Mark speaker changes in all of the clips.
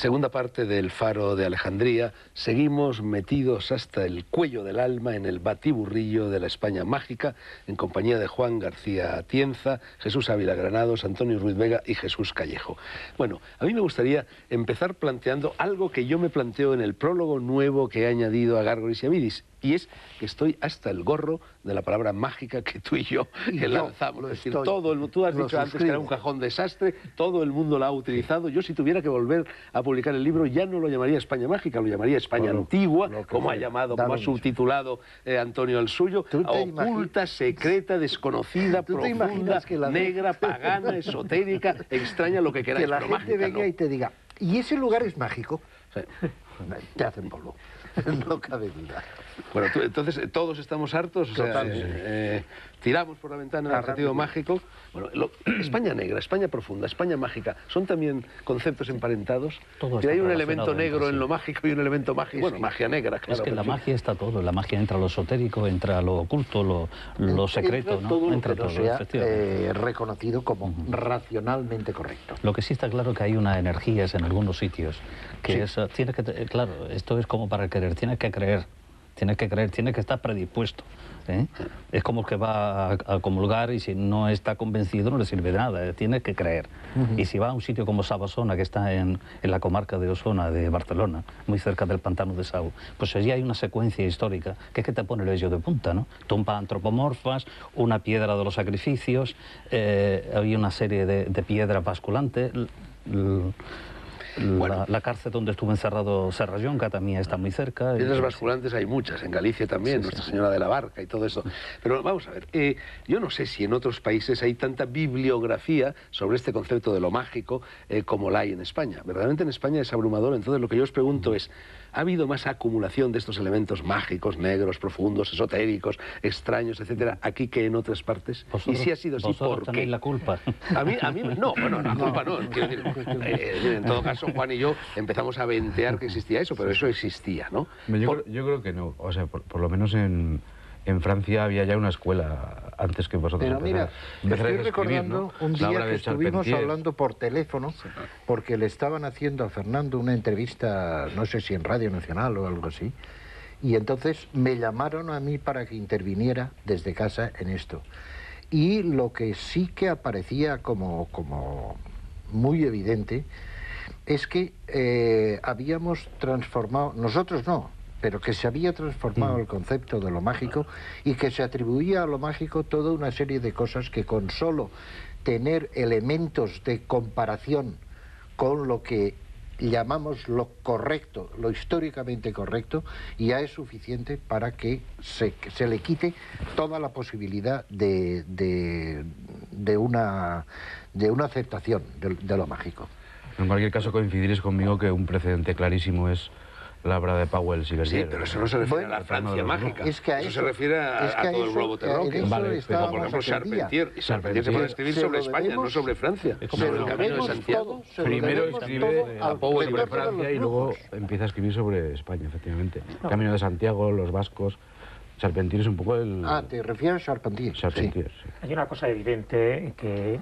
Speaker 1: Segunda parte del Faro de Alejandría. Seguimos metidos hasta el cuello del alma en el batiburrillo de la España mágica, en compañía de Juan García Atienza, Jesús Ávila Granados, Antonio Ruiz Vega y Jesús Callejo. Bueno, a mí me gustaría empezar planteando algo que yo me planteo en el prólogo nuevo que he añadido a Gárgoles y Amidis, y es que estoy hasta el gorro de la palabra mágica que tú y yo lanzamos. Es decir, tú has dicho antes que era un cajón desastre, todo el mundo la ha utilizado. Yo, si tuviera que volver a publicar el libro, ya no lo llamaría España mágica, lo llamaría España antigua, como ha subtitulado Antonio el suyo, oculta, secreta, desconocida, profunda, negra, pagana, esotérica, extraña, lo que queráis.
Speaker 2: Que la gente venga y te diga, ¿y ese lugar es mágico? Sí. Te hacen polvo. No cabe duda.
Speaker 1: Bueno, entonces todos estamos hartos, o sea, tiramos por la ventana el adjetivo mágico. Bueno, España negra, España profunda, España mágica, ¿son también conceptos emparentados?
Speaker 3: Que
Speaker 1: hay un elemento negro en lo mágico y un elemento mágico, bueno, magia negra, claro.
Speaker 3: Es que la magia está todo, la magia entra a lo esotérico, entra a lo oculto, lo secreto, ¿no?
Speaker 2: Todo entra todo, sea reconocido como racionalmente correcto.
Speaker 3: Lo que sí está claro que hay una energía en algunos sitios, que es, tiene que, claro, esto es como para querer, tiene que creer, tiene que estar predispuesto, ¿eh? Es como el que va a comulgar y si no está convencido no le sirve de nada, tiene que creer. Y si va a un sitio como Sabasona, que está en la comarca de Osona, de Barcelona, muy cerca del pantano de Sau, pues allí hay una secuencia histórica que es que te pone el vello de punta, ¿no? Tumba antropomorfas, una piedra de los sacrificios, hay una serie de piedras basculantes. La cárcel donde estuvo encerrado Serrallonga también está muy cerca.
Speaker 1: Piedras basculantes hay muchas, en Galicia también, Nuestra Señora de la Barca y todo eso. Pero vamos a ver, yo no sé si en otros países hay tanta bibliografía sobre este concepto de lo mágico como la hay en España. Verdaderamente en España es abrumador, entonces lo que yo os pregunto es, ¿ha habido más acumulación de estos elementos mágicos, negros, profundos, esotéricos, extraños, etcétera, aquí que en otras partes? Y si ha sido así, ¿por qué?
Speaker 3: Tenéis la culpa.
Speaker 1: A mí no, bueno, la culpa no. Quiero decir, en todo caso, Juan y yo empezamos a ventear que existía eso, pero eso existía, ¿no?
Speaker 4: Yo creo que no. O sea, por lo menos en Francia había ya una escuela antes que vosotros.
Speaker 2: Pero mira, estoy recordando un día que estuvimos hablando por teléfono, porque le estaban haciendo a Fernando una entrevista, no sé si en Radio Nacional o algo así, y entonces me llamaron a mí para que interviniera desde casa en esto. Y lo que sí que aparecía como muy evidente es que habíamos transformado, nosotros no, pero que se había transformado el concepto de lo mágico y que se atribuía a lo mágico toda una serie de cosas que con solo tener elementos de comparación con lo que llamamos lo correcto, lo históricamente correcto, ya es suficiente para que se le quite toda la posibilidad de una aceptación de lo mágico.
Speaker 4: En cualquier caso coincidiréis conmigo que un precedente clarísimo es la obra de Powell Siverdier.
Speaker 1: Sí, pero eso no se refiere a la Francia mágica. Es que eso se refiere a todo el globo terráqueo.
Speaker 4: Vale,
Speaker 1: como por ejemplo Charpentier. Y Charpentier se puede escribir sobre España, no sobre Francia.
Speaker 4: Sobre el Camino de Santiago. Primero escribe a Powell sobre Francia y luego empieza a escribir sobre España, efectivamente. Camino de Santiago, los vascos. Charpentier es un poco el...
Speaker 2: Ah, ¿te refieres a Charpentier?
Speaker 4: Charpentier, sí.
Speaker 5: Hay una cosa evidente,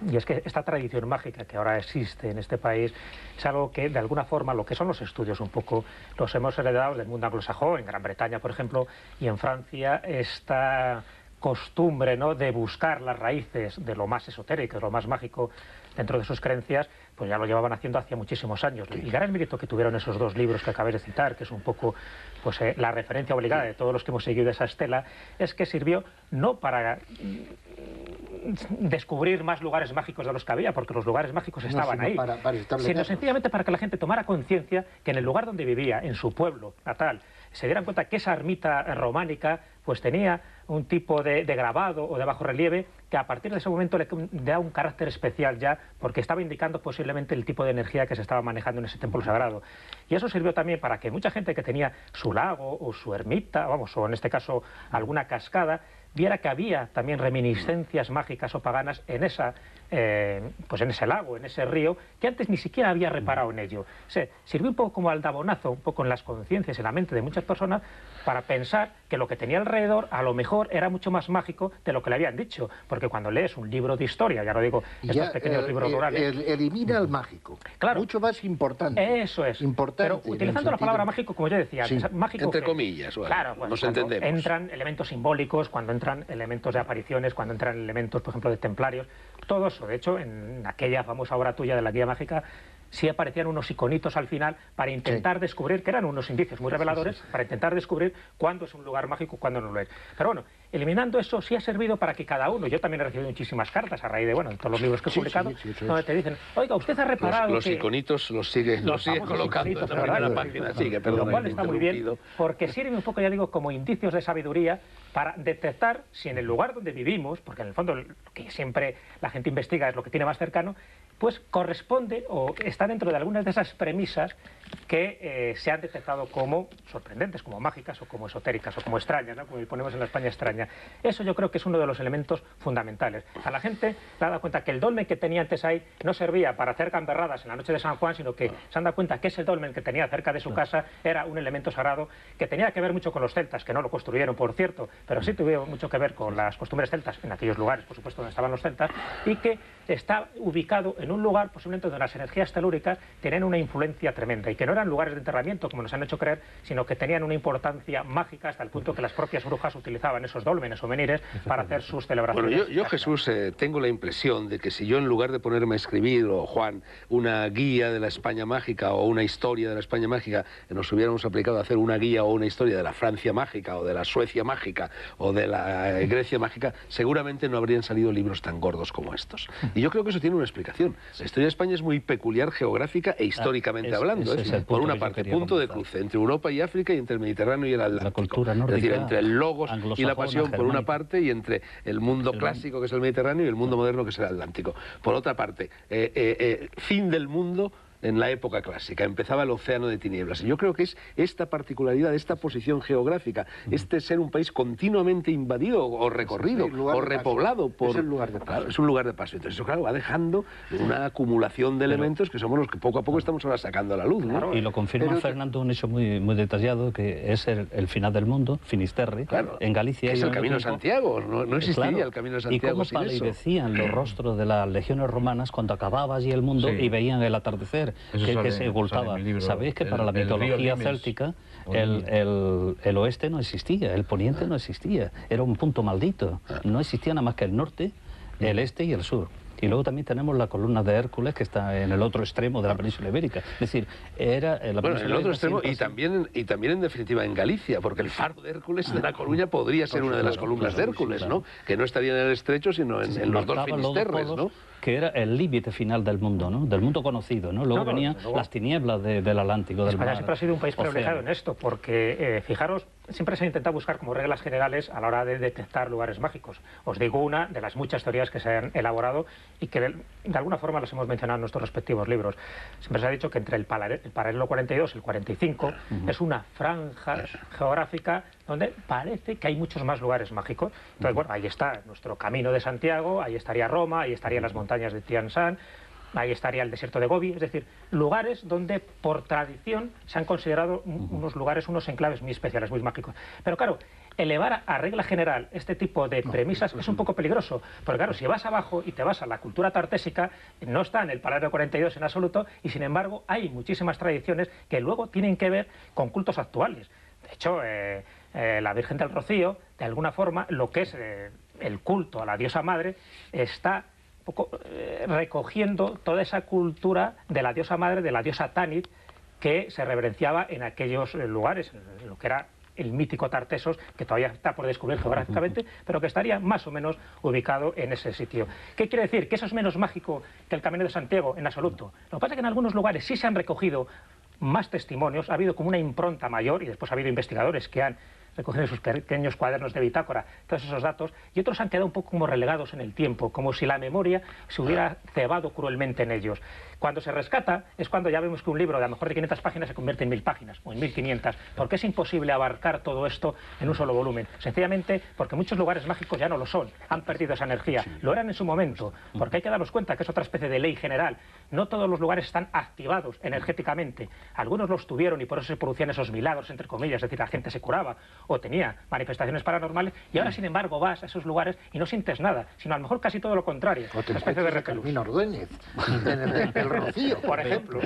Speaker 5: y es que esta tradición mágica que ahora existe en este país es algo que, de alguna forma, lo que son los estudios un poco, los hemos heredado del mundo anglosajón, en Gran Bretaña, por ejemplo, y en Francia, esta costumbre, ¿no?, de buscar las raíces de lo más esotérico, de lo más mágico dentro de sus creencias, pues ya lo llevaban haciendo hacía muchísimos años. El gran mérito que tuvieron esos dos libros que acabé de citar, que es un poco pues, la referencia obligada de todos los que hemos seguido esa estela, es que sirvió no para descubrir más lugares mágicos de los que había, porque los lugares mágicos estaban ahí, sino sencillamente para que la gente tomara conciencia que en el lugar donde vivía, en su pueblo natal, se dieran cuenta que esa ermita románica pues tenía un tipo de grabado o de bajorrelieve que a partir de ese momento le da un carácter especial ya, porque estaba indicando posiblemente el tipo de energía que se estaba manejando en ese templo sagrado. Y eso sirvió también para que mucha gente que tenía su lago o su ermita, vamos, o en este caso alguna cascada, viera que había también reminiscencias mágicas o paganas en esa, pues en ese lago, en ese río, que antes ni siquiera había reparado en ello. O sea, sirvió un poco como aldabonazo, un poco en las conciencias, en la mente de muchas personas, para pensar que lo que tenía alrededor a lo mejor era mucho más mágico de lo que le habían dicho, porque cuando lees un libro de historia, ya lo digo, estos pequeños libros rurales...
Speaker 2: Elimina el mágico,
Speaker 5: claro,
Speaker 2: mucho más importante.
Speaker 5: Eso es,
Speaker 2: importante,
Speaker 5: pero utilizando la palabra mágico, como yo decía,
Speaker 1: sí,
Speaker 5: mágico...
Speaker 1: Entre comillas, bueno,
Speaker 5: claro, pues,
Speaker 1: nos entendemos.
Speaker 5: Entran elementos simbólicos, cuando entran elementos de apariciones, cuando entran elementos, por ejemplo, de templarios, todo eso. De hecho, en aquella famosa obra tuya de la Guía Mágica, sí aparecían unos iconitos al final para intentar descubrir, que eran unos indicios muy reveladores, para intentar descubrir cuándo es un lugar mágico y cuándo no lo es. Pero bueno, eliminando eso sí ha servido para que cada uno, yo también he recibido muchísimas cartas a raíz de, bueno, de todos los libros que he publicado, donde te dicen, oiga, usted ha reparado
Speaker 1: los iconitos los sigue colocando en la primera página,
Speaker 5: lo cual está muy bien, porque sirve un poco, ya digo, como indicios de sabiduría para detectar si en el lugar donde vivimos, porque en el fondo lo que siempre la gente investiga es lo que tiene más cercano, pues corresponde o está dentro de algunas de esas premisas que se han detectado como sorprendentes, como mágicas o como esotéricas o como extrañas, ¿no? Como ponemos en la España extraña. Eso yo creo que es uno de los elementos fundamentales. A la gente le ha dado cuenta que el dolmen que tenía antes ahí no servía para hacer gamberradas en la noche de San Juan, sino que se han dado cuenta que ese dolmen que tenía cerca de su casa era un elemento sagrado que tenía que ver mucho con los celtas, que no lo construyeron, por cierto, pero sí tuvieron mucho que ver con las costumbres celtas en aquellos lugares, por supuesto, donde estaban los celtas, y que está ubicado en un lugar posiblemente donde las energías telúricas tenían una influencia tremenda y que no eran lugares de enterramiento, como nos han hecho creer, sino que tenían una importancia mágica hasta el punto que las propias brujas utilizaban esos dólmenes o menires para hacer sus celebraciones.
Speaker 1: Bueno, yo Jesús, tengo la impresión de que si yo en lugar de ponerme a escribir, o Juan, una guía de la España mágica o una historia de la España mágica, nos hubiéramos aplicado a hacer una guía o una historia de la Francia mágica o de la Suecia mágica o de la Grecia mágica, seguramente no habrían salido libros tan gordos como estos. Y yo creo que eso tiene una explicación. La historia de España es muy peculiar geográfica e históricamente hablando. Por una parte, punto de cruce entre Europa y África y entre el Mediterráneo y el Atlántico.
Speaker 3: La cultura nórdica,
Speaker 1: es decir, entre el logos y la pasión por una parte y entre el mundo clásico, que es el Mediterráneo, y el mundo moderno, que es el Atlántico. Por otra parte, fin del mundo en la época clásica, empezaba el océano de tinieblas. Y yo creo que es esta particularidad, esta posición geográfica, este ser un país continuamente invadido o recorrido o repoblado por...
Speaker 2: Es el lugar de paso.
Speaker 1: Claro, es un lugar de paso. Entonces eso, claro, va dejando una acumulación de elementos que somos los que poco a poco estamos ahora sacando a la luz, ¿no?
Speaker 3: Claro, y lo confirma Fernando, un hecho muy detallado, que es el final del mundo, Finisterre, en Galicia.
Speaker 1: Que es el Camino de Santiago, no existiría el Camino de Santiago sin eso.
Speaker 3: Y cómo palidecían los rostros de las legiones romanas cuando acababa allí el mundo y veían el atardecer, que se ocultaba. Sabéis que para la mitología céltica el oeste no existía, el poniente no existía, era un punto maldito. No existía nada más que el norte, el este y el sur. Y luego también tenemos la columna de Hércules, que está en el otro extremo de la península ibérica. Es decir, era...
Speaker 1: Bueno, en el otro extremo y también en definitiva en Galicia, porque el faro de Hércules de La Coruña podría ser una de las columnas de Hércules, ¿no? Que no estaría en el estrecho, sino en los dos finisterres, ¿no?
Speaker 3: Que era el límite final del mundo, ¿no? Del mundo conocido, ¿no? Luego venían las tinieblas del Atlántico, del mar.
Speaker 5: España siempre ha sido un país privilegiado en esto, porque, fijaros, siempre se ha intentado buscar como reglas generales a la hora de detectar lugares mágicos. Os digo una de las muchas teorías que se han elaborado y que de alguna forma las hemos mencionado en nuestros respectivos libros. Siempre se ha dicho que entre el paralelo 42 y el 45 es una franja geográfica donde parece que hay muchos más lugares mágicos. Entonces, bueno, ahí está nuestro Camino de Santiago, ahí estaría Roma, ahí estarían las montañas de Tian Shan, ahí estaría el desierto de Gobi, es decir, lugares donde por tradición se han considerado unos lugares, unos enclaves muy especiales, muy mágicos. Pero claro, elevar a regla general este tipo de premisas es un poco peligroso, porque claro, si vas abajo y te vas a la cultura tartésica, no está en el paralelo 42 en absoluto, y sin embargo hay muchísimas tradiciones que luego tienen que ver con cultos actuales. De hecho, la Virgen del Rocío, de alguna forma, lo que es el culto a la diosa madre, está un poco recogiendo toda esa cultura de la diosa madre, de la diosa Tanit, que se reverenciaba en aquellos lugares, en lo que era el mítico Tartesos, que todavía está por descubrir geográficamente, pero que estaría más o menos ubicado en ese sitio. ¿Qué quiere decir? ¿Que eso es menos mágico que el Camino de Santiago? En absoluto. Lo que pasa es que en algunos lugares sí se han recogido más testimonios, ha habido como una impronta mayor, y después ha habido investigadores que han recogido en sus pequeños cuadernos de bitácora todos esos datos, y otros han quedado un poco como relegados en el tiempo, como si la memoria se hubiera cebado cruelmente en ellos. Cuando se rescata es cuando ya vemos que un libro de a lo mejor de 500 páginas se convierte en 1000 páginas o en 1500, porque es imposible abarcar todo esto en un solo volumen, sencillamente porque muchos lugares mágicos ya no lo son, han perdido esa energía, lo eran en su momento, porque hay que darnos cuenta que es otra especie de ley general. No todos los lugares están activados energéticamente, algunos los tuvieron y por eso se producían esos milagros, entre comillas, es decir, la gente se curaba, o tenía manifestaciones paranormales, y ahora, sin embargo, vas a esos lugares y no sientes nada, sino a lo mejor casi todo lo contrario.
Speaker 2: O te especie de Carmina Ordóñez, en el Rocío,
Speaker 5: por ejemplo.